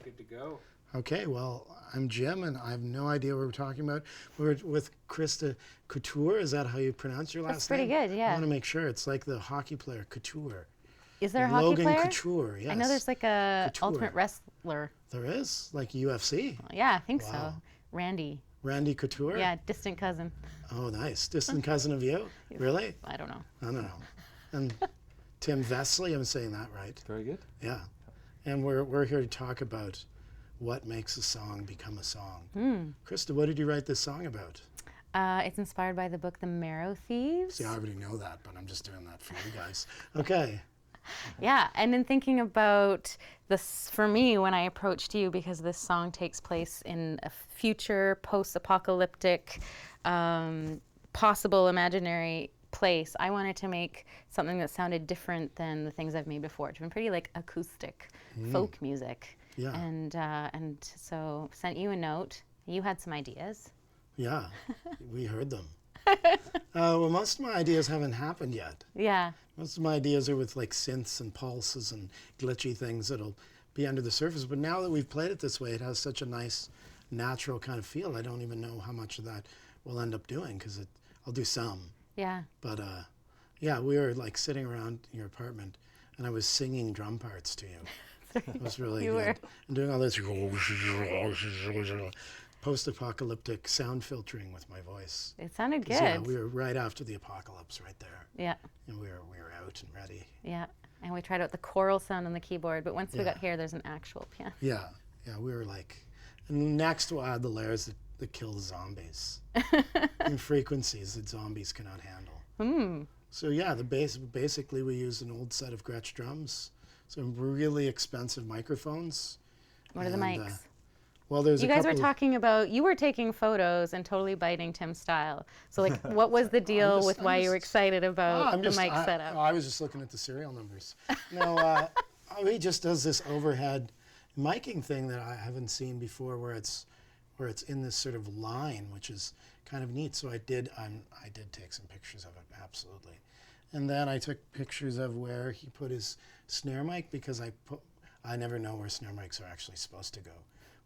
Good to go. Okay, well, I'm Jim, and I have no idea what we're talking about. We're with Christa Couture. Is that how you pronounce your last name? That's pretty good, yeah. I want to make sure. It's like the hockey player, Couture. Is there a hockey Logan player? Couture, yes. I know there's like a Couture. ultimate wrestler. There is? Like UFC? Yeah, I think Wow. so. Randy. Randy Couture? Yeah, distant cousin. Oh, nice. Distant cousin of you? Really? I don't know. I don't know. And Tim Vesley, I'm saying that right. Very good. Yeah. And we're here to talk about what makes a song become a song. Christa, what did you write this song about? It's inspired by the book The Marrow Thieves. See, I already know that, but I'm just doing that for you guys. Okay. Yeah, and in thinking about this, for me, when I approached you, because this song takes place in a future post-apocalyptic, possible imaginary place, I wanted to make something that sounded different than the things I've made before. It's been pretty like acoustic folk music. Yeah. And so sent you a note. You had some ideas. Yeah, we heard them. Well, most of my ideas haven't happened yet. Yeah. Most of my ideas are with like synths and pulses and glitchy things that'll be under the surface. But now that we've played it this way, it has such a nice, natural kind of feel. I don't even know how much of that we'll end up doing because I'll do some. Yeah. But yeah, we were like sitting around your apartment and I was singing drum parts to you. It was really You good. were. And doing all this post-apocalyptic sound filtering with my voice. It sounded 'Cause, good. yeah, we were right after the apocalypse right there. Yeah. And we were out and ready. Yeah. And we tried out the choral sound on the keyboard, but once we Yeah. got here, there's an actual piano. Yeah, we were like, and next we'll add the layers that kill the zombies. And frequencies that zombies cannot handle. So yeah, basically we used an old set of Gretsch drums, some really expensive microphones. What are the and, mics? Well, there's You a guys were couple. talking about, you were taking photos and totally biting Tim's style. So like, what was the deal with why you were excited about the mic setup? I was just looking at the serial numbers. No, he just does this overhead miking thing that I haven't seen before, where it's in this sort of line, which is kind of neat. So I did take some pictures of it, absolutely. And then I took pictures of where he put his snare mic, because I never know where snare mics are actually supposed to go.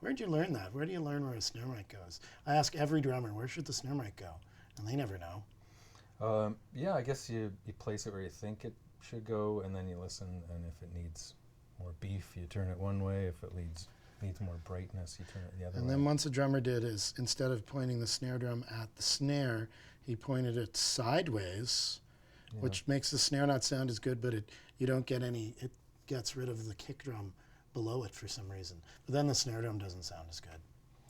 Where'd you learn that? Where do you learn where a snare mic goes? I ask every drummer, where should the snare mic go? And they never know. Yeah, I guess you place it where you think it should go, and then you listen, and if it needs more beef, you turn it one way. If it needs more brightness, you turn it the other way. And then once a drummer did is, instead of pointing the snare drum at the snare, he pointed it sideways, which makes the snare not sound as good, but it gets rid of the kick drum below it for some reason. But then the snare drum doesn't sound as good.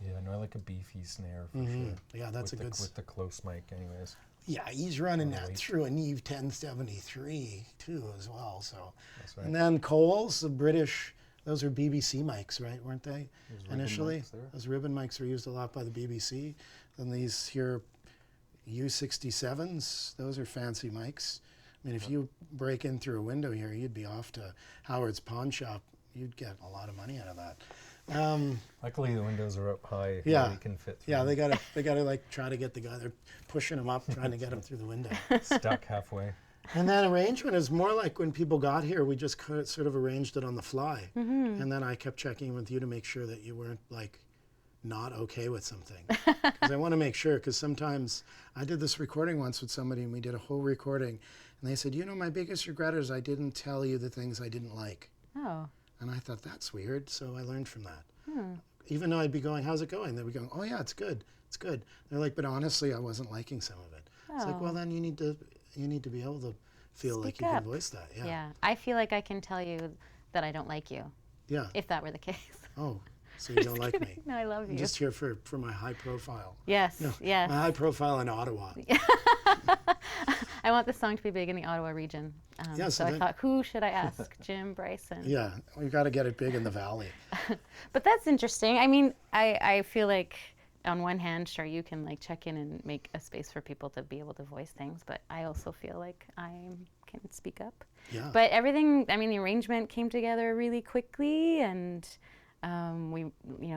Yeah, no, I like a beefy snare for sure. Yeah, that's with the close mic anyways. Yeah, he's running that through a Neve 1073 too as well. So, That's right. And then Coles, the British, those are BBC mics, right? Weren't they initially? Those ribbon mics were used a lot by the BBC. Then these here U67s, those are fancy mics. I mean, if you break in through a window here, you'd be off to Howard's pawn shop. You'd get a lot of money out of that. Luckily, the windows are up high. Yeah, You can fit through. yeah, they gotta like try to get the guy. They're pushing him up, trying to get him through the window. Stuck halfway. And that arrangement is more like when people got here, we just sort of arranged it on the fly. And then I kept checking with you to make sure that you weren't like not okay with something. Because I want to make sure, because sometimes I did this recording once with somebody and we did a whole recording and they said, you know, my biggest regret is I didn't tell you the things I didn't like. Oh. And I thought, that's weird, so I learned from that. Even though I'd be going, how's it going? They'd be going, oh yeah, it's good, it's good. They're like, but honestly, I wasn't liking some of it. It's like, well then you need to be able to feel like you can voice that. Yeah. Yeah, I feel like I can tell you that I don't like you. Yeah. If that were the case. Oh, so you don't like me? No, I love you. I'm just here for my high profile. Yes, No, yes. my high profile in Ottawa. I want this song to be big in the Ottawa region. Yeah, so I thought, who should I ask? Jim Bryson. Yeah, we got to get it big in the valley. But that's interesting. I mean, I feel like on one hand, sure, you can like check in and make a space for people to be able to voice things, but I also feel like I can speak up. Yeah. But everything, I mean, the arrangement came together really quickly, and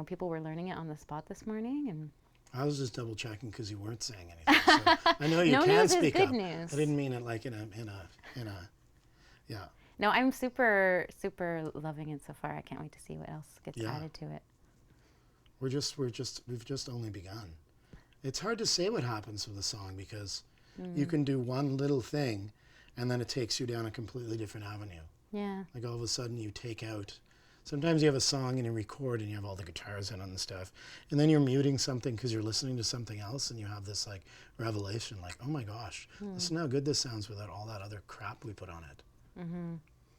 people were learning it on the spot this morning, and I was just double checking because you weren't saying anything. So I know you No can news is speak good up. news. I didn't mean it like in a yeah. No, I'm super, super loving it so far. I can't wait to see what else gets added to it. We've just only begun. It's hard to say what happens with a song because you can do one little thing and then it takes you down a completely different avenue. Yeah. Like all of a sudden you take out, sometimes you have a song and you record and you have all the guitars in and stuff, and then you're muting something because you're listening to something else and you have this like revelation, like, oh my gosh, listen how good this sounds without all that other crap we put on it.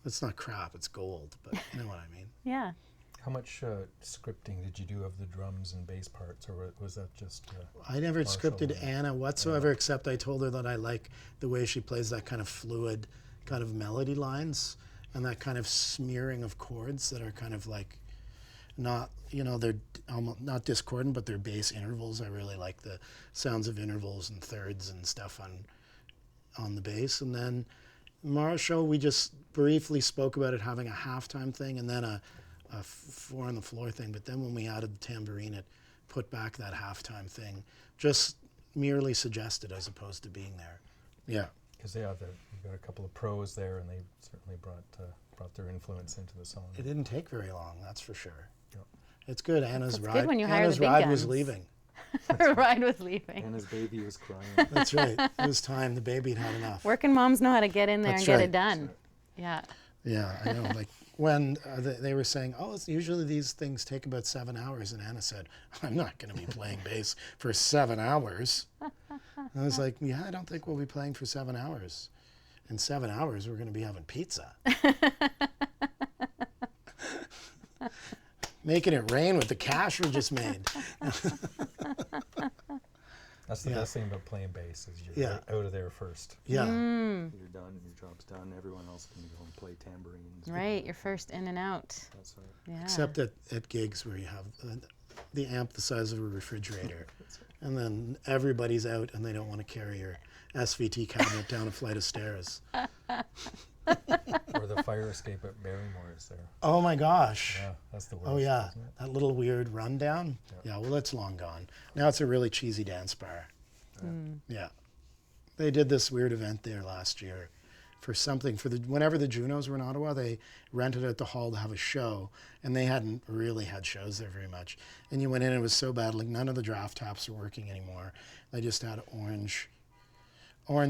It's not crap, it's gold, but you know what I mean. Yeah. How much scripting did you do of the drums and bass parts, or was that just? I never Marshall scripted Anna whatsoever, except I told her that I like the way she plays that kind of fluid kind of melody lines and that kind of smearing of chords that are kind of like not, they're almost not discordant, but they're bass intervals. I really like the sounds of intervals and thirds and stuff on the bass. And then Marrow show, we just briefly spoke about it having a halftime thing and then a four on the floor thing, but then when we added the tambourine, it put back that halftime thing, just merely suggested as opposed to being there. Yeah. Because you've got a couple of pros there, and they certainly brought their influence into the song. It didn't take very long, that's for sure. Yep. It's good. Anna's It's ride. good when you hire Anna's the big ride was guns. leaving. Her ride was leaving. And his baby was crying. That's right. It was time. The baby had had enough. Working moms know how to get in there That's and get right. it done. Yeah. Yeah, I know. Like when they were saying, oh, usually these things take about 7 hours, and Anna said, I'm not going to be playing bass for 7 hours. And I was like, yeah, I don't think we'll be playing for 7 hours. In 7 hours, we're going to be having pizza. Making it rain with the cash we just made. That's the best thing about playing bass is you're right out of there first. Yeah. You're done, your job's done, everyone else can go and play tambourines. Right, you're first in and out. That's right. Yeah. Except at gigs where you have the amp the size of a refrigerator. And then everybody's out and they don't want to carry your SVT cabinet down a flight of stairs. Or the fire escape at Barrymore is there. Oh my gosh. Yeah, that's the worst. Oh yeah, isn't it? that little weird rundown. Yeah, well that's long gone. Now it's a really cheesy dance bar. Yeah. They did this weird event there last year for something, whenever the Junos were in Ottawa, they rented out the hall to have a show, and they hadn't really had shows there very much. And you went in and it was so bad, like none of the draft tops were working anymore. They just had orange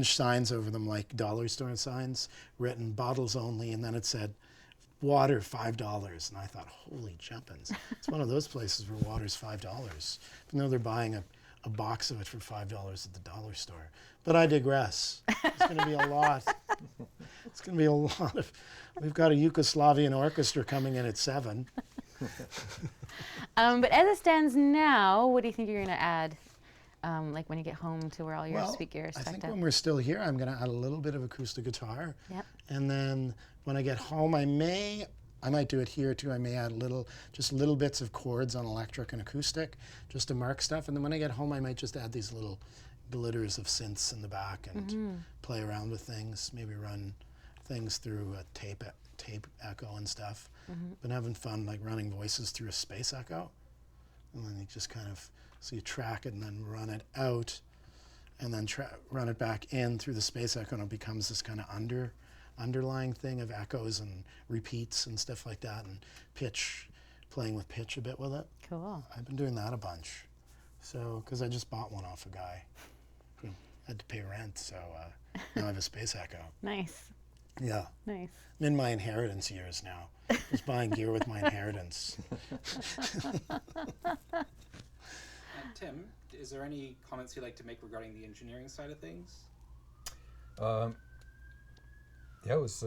signs over them, like dollar store signs, written bottles only, and then it said water $5. And I thought, holy jumpins. It's one of those places where water's $5, even though they're buying a box of it for $5 at the dollar store. But I digress. It's going to be a lot. It's going to be a lot of, we've got a Yugoslavian orchestra coming in at 7. But as it stands now, what do you think you're going to add? Like when you get home to where all your sweet gear is I stacked think up? when we're still here, I'm going to add a little bit of acoustic guitar. Yep. And then when I get home, I might do it here too. I may add just little bits of chords on electric and acoustic, just to mark stuff. And then when I get home, I might just add these little glitters of synths in the back and play around with things. Maybe run things through a tape echo and stuff. Been having fun like running voices through a space echo, and then you just kind of you track it and then run it out, and then run it back in through the space echo, and it becomes this kind of underlying thing of echoes and repeats and stuff like that, and playing with pitch a bit with it. Cool. I've been doing that a bunch. So, because I just bought one off a guy who had to pay rent, so now I have a space echo. Nice. Yeah. Nice. I'm in my inheritance years now. Just buying gear with my inheritance. Tim, is there any comments you'd like to make regarding the engineering side of things? Yeah, it was.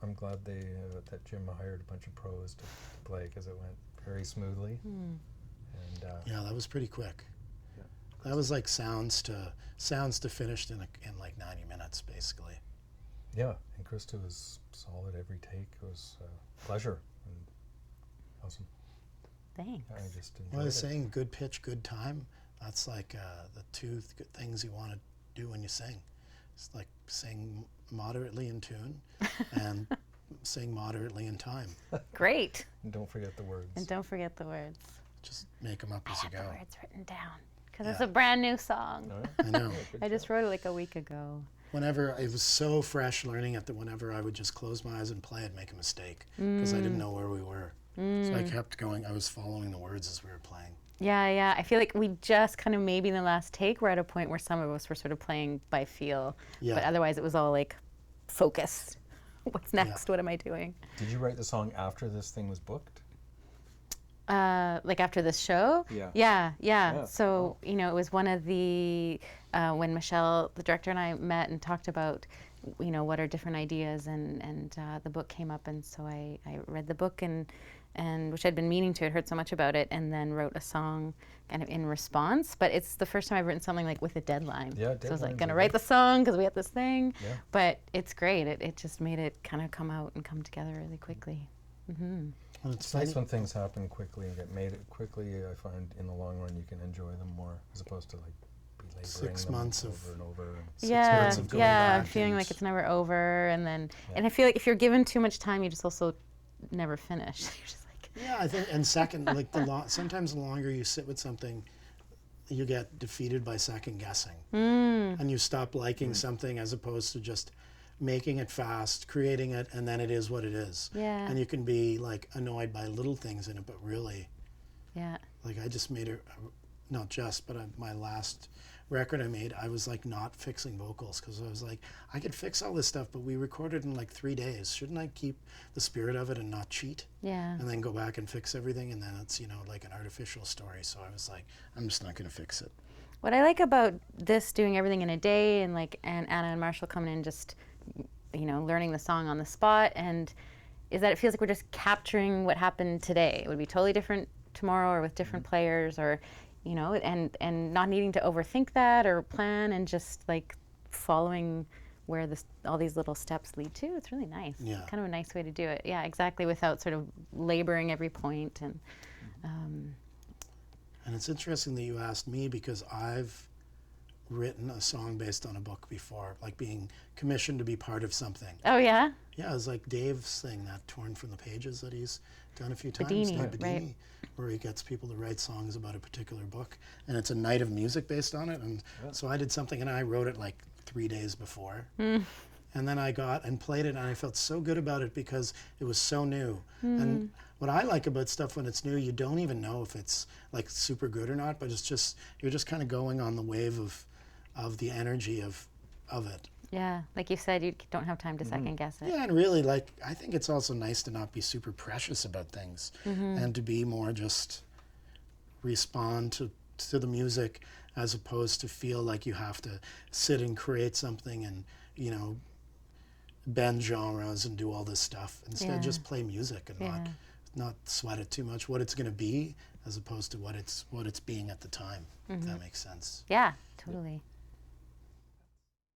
I'm glad that Jim hired a bunch of pros to play because it went very smoothly. And Yeah, that was pretty quick. Yeah. That was like sounds to finished in like 90 minutes, basically. yeah, and Christa was solid every take. It was a pleasure and awesome. Thanks. I just enjoyed Well, I was it. saying good pitch, good time. That's like the two good things you want to do when you sing. It's like sing moderately in tune and sing moderately in time. Great. And don't forget the words. And don't forget the words. Just make them up I as you have go. the words written down because it's Yeah. a brand new song. All right. I know. Good I just job. wrote it like a week ago. whenever it was so fresh learning it that whenever I would just close my eyes and play, I'd make a mistake because I didn't know where we were. So I kept going. I was following the words as we were playing. Yeah. I feel like we just kind of maybe in the last take we're at a point where some of us were sort of playing by feel, but otherwise it was all like focused. What's next? What am I doing? Did you write the song after this thing was booked? Like after this show? Yeah. So, you know, it was one of the, when Michelle, the director, and I met and talked about, you know, what are different ideas, and the book came up, and so I read the book, and which I'd been meaning to, I'd heard so much about it, and then wrote a song kind of in response. But it's the first time I've written something like with a deadline. Yeah, so I was like, deadlines gonna are write good. the song because we had this thing. Yeah. But it's great. It just made it kind of come out and come together really quickly. Mm-hmm. Well, It's nice when things happen quickly and get made it quickly. I find in the long run you can enjoy them more as opposed to like be laboring 6 them months over of- and over. And Yeah, months of going yeah, back feeling and- like it's never over, and then Yeah. and I feel like if you're given too much time, you just also never finish. You're just like, Yeah, I think, and second, like sometimes the longer you sit with something, you get defeated by second guessing, and you stop liking something as opposed to just making it fast, creating it, and then it is what it is. Yeah. And you can be like annoyed by little things in it, but really, yeah, like I just made it, not just, but my last record I made, I was like not fixing vocals because I was like, I could fix all this stuff, but we recorded in like 3 days. Shouldn't I keep the spirit of it and not cheat? yeah, And then go back and fix everything, and then it's, you know, like an artificial story. So I was like, I'm just not going to fix it. What I like about this, doing everything in a day, and like, and Anna and Marshall coming in, just, you know, learning the song on the spot, and is that it feels like we're just capturing what happened today. It would be totally different tomorrow, or with different players, or, you know, and not needing to overthink that or plan, and just like following where this, all these little steps lead to. It's really nice. Yeah. Kind of a nice way to do it. Yeah, exactly, without sort of laboring every point. And And it's interesting that you asked me because I've written a song based on a book before, like being commissioned to be part of something. oh yeah, Yeah, it was like Dave's thing, that Torn from the Pages that he's done a few times. Bedini, Dave right. Bedini, where he gets people to write songs about a particular book. And it's a night of music based on it. And so I did something, and I wrote it like 3 days before. And then I got and played it, and I felt so good about it because it was so new. And what I like about stuff when it's new, you don't even know if it's like super good or not, but it's just, you're just kind of going on the wave of the energy of it. yeah. Like you said, you don't have time to second guess it. Yeah, and really, like, I think it's also nice to not be super precious about things and to be more just respond to the music as opposed to feel like you have to sit and create something and, you know, bend genres and do all this stuff. Instead, Yeah. just play music and not sweat it too much, what it's going to be as opposed to what it's being at the time, if that makes sense. Yeah, totally.